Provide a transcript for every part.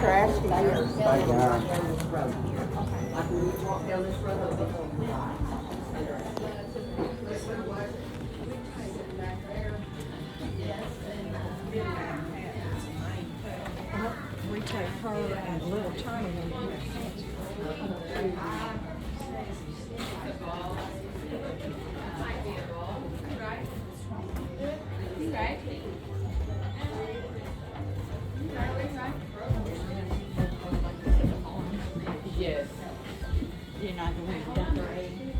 trash here. Thank you, hon. Like when you walk down this road, they'll be going by. We take her and the little tiny one. Yes. You're not going to decorate.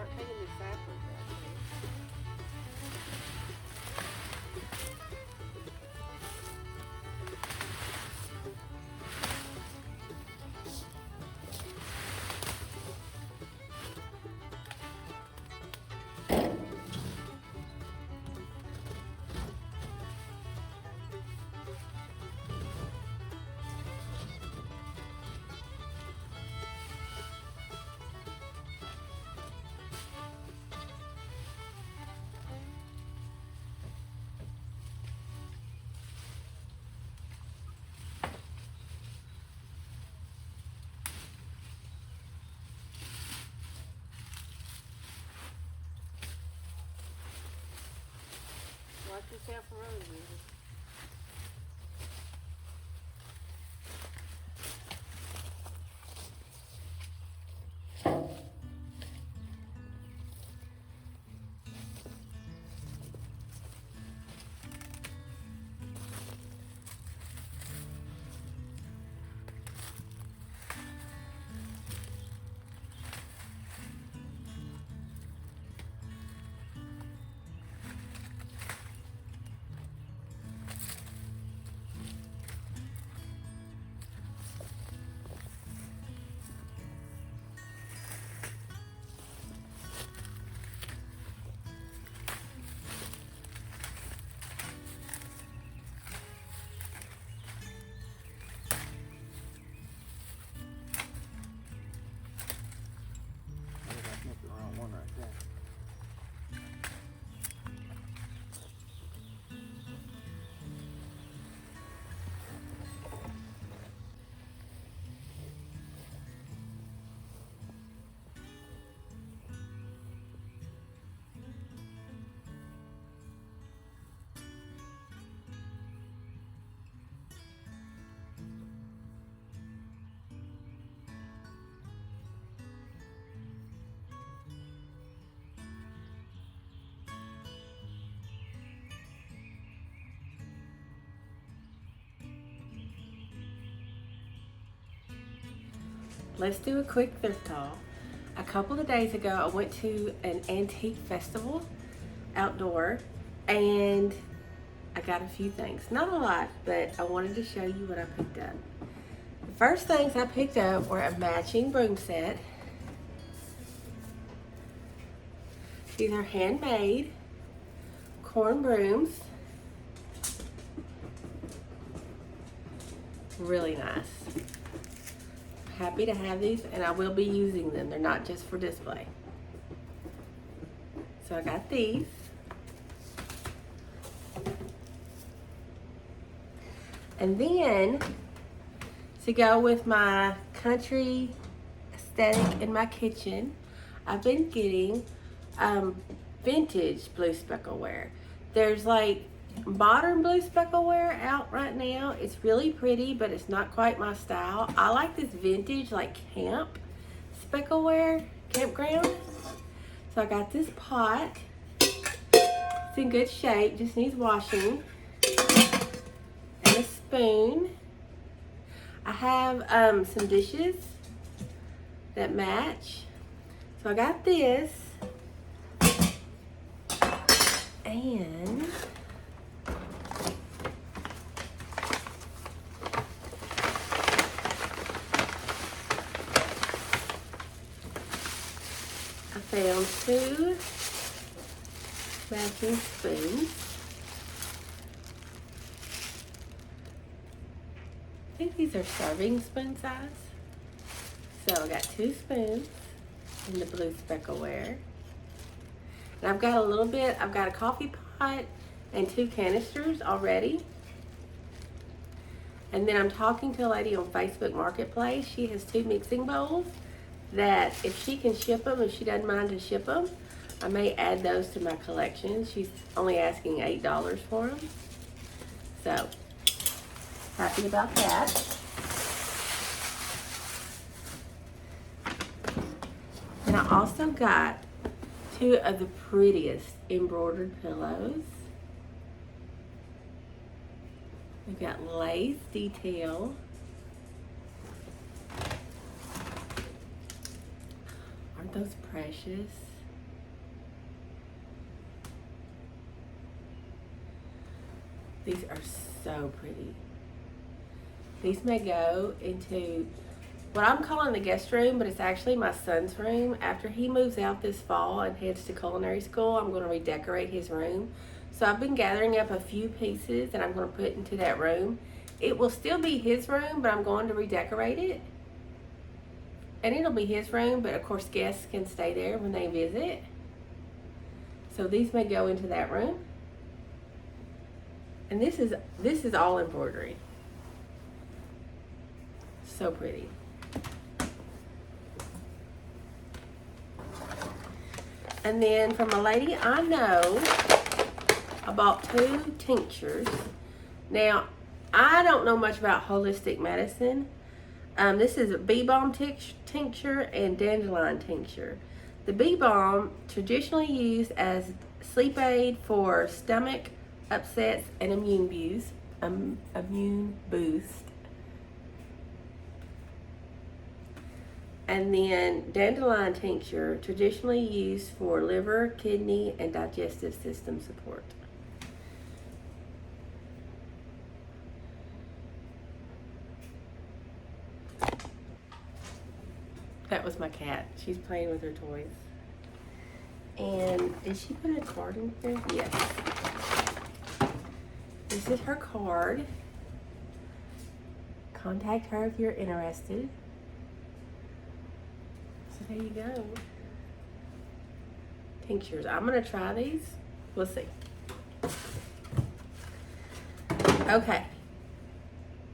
start taking the saplings out there. Watch yourself run, baby. Let's do a quick thrift haul. A couple of days ago, I went to an antique festival outdoor and I got a few things. Not a lot, but I wanted to show you what I picked up. The first things I picked up were a matching broom set. These are handmade corn brooms. Really nice. Happy to have these, and I will be using them. They're not just for display. So I got these. And then, to go with my country aesthetic in my kitchen, I've been getting vintage blue speckleware. There's like modern blue speckleware out right now. It's really pretty, but it's not quite my style. I like this vintage, like camp speckleware, campground. So I got this pot. It's in good shape, just needs washing. And a spoon. I have some dishes that match. So I got this. And I found 2 matching spoons. I think these are serving spoon size. So I got 2 spoons in the blue speckleware. And I've got a little bit, I've got a coffee pot and 2 canisters already. And then I'm talking to a lady on Facebook Marketplace. She has 2 mixing bowls that if she can ship them, if she doesn't mind to ship them, I may add those to my collection. She's only asking $8 for them. So, happy about that. And I also got 2 of the prettiest embroidered pillows. We've got lace detail. Aren't those precious? These are so pretty. These may go into what I'm calling the guest room, but it's actually my son's room. After he moves out this fall and heads to culinary school, I'm going to redecorate his room. So I've been gathering up a few pieces that I'm going to put into that room. It will still be his room, but I'm going to redecorate it. And it'll be his room, but of course guests can stay there when they visit. So these may go into that room. And this is all embroidery. So pretty. And then from a lady I know, I bought 2 tinctures. Now, I don't know much about holistic medicine. This is a bee balm tincture and dandelion tincture. The bee balm, traditionally used as sleep aid for stomach upsets and immune boost. And then dandelion tincture, traditionally used for liver, kidney, and digestive system support. That was my cat. She's playing with her toys. And did she put a card in there? Yes. This is her card. Contact her if you're interested. So there you go. Tinctures. I'm going to try these. We'll see. Okay.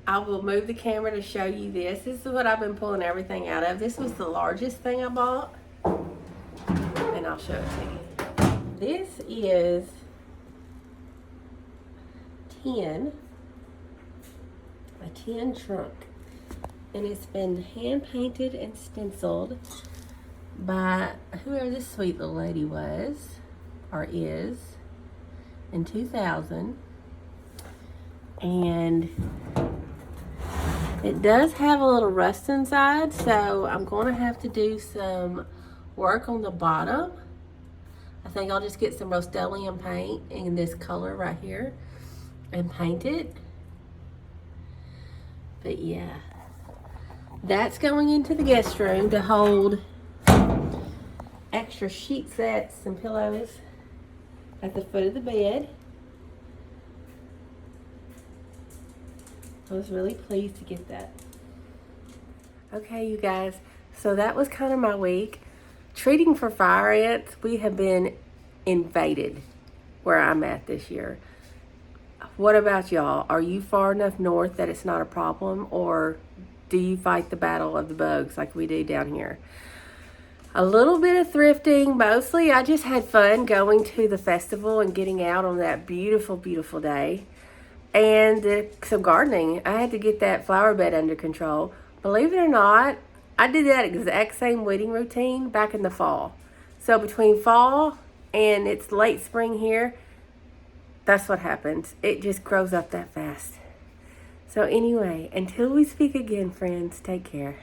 I will move the camera to show you this. This is what I've been pulling everything out of. This was the largest thing I bought. And I'll show it to you. This is 10. A 10 trunk. And it's been hand painted and stenciled by whoever this sweet little lady was or is in 2000. And it does have a little rust inside, so I'm going to have to do some work on the bottom. I think I'll just get some Rust-Oleum paint in this color right here and paint it. But yeah, that's going into the guest room to hold extra sheet sets and pillows at the foot of the bed. I was really pleased to get that. Okay, you guys, so that was kind of my week. Treating for fire ants, we have been invaded where I'm at this year. What about y'all? Are you far enough north that it's not a problem, or do you fight the battle of the bugs like we do down here? A little bit of thrifting, mostly I just had fun going to the festival and getting out on that beautiful, beautiful day. And some gardening. I had to get that flower bed under control. Believe it or not, I did that exact same weeding routine back in the fall. So between fall and it's late spring here, that's what happens. It just grows up that fast. So anyway, until we speak again, friends, take care.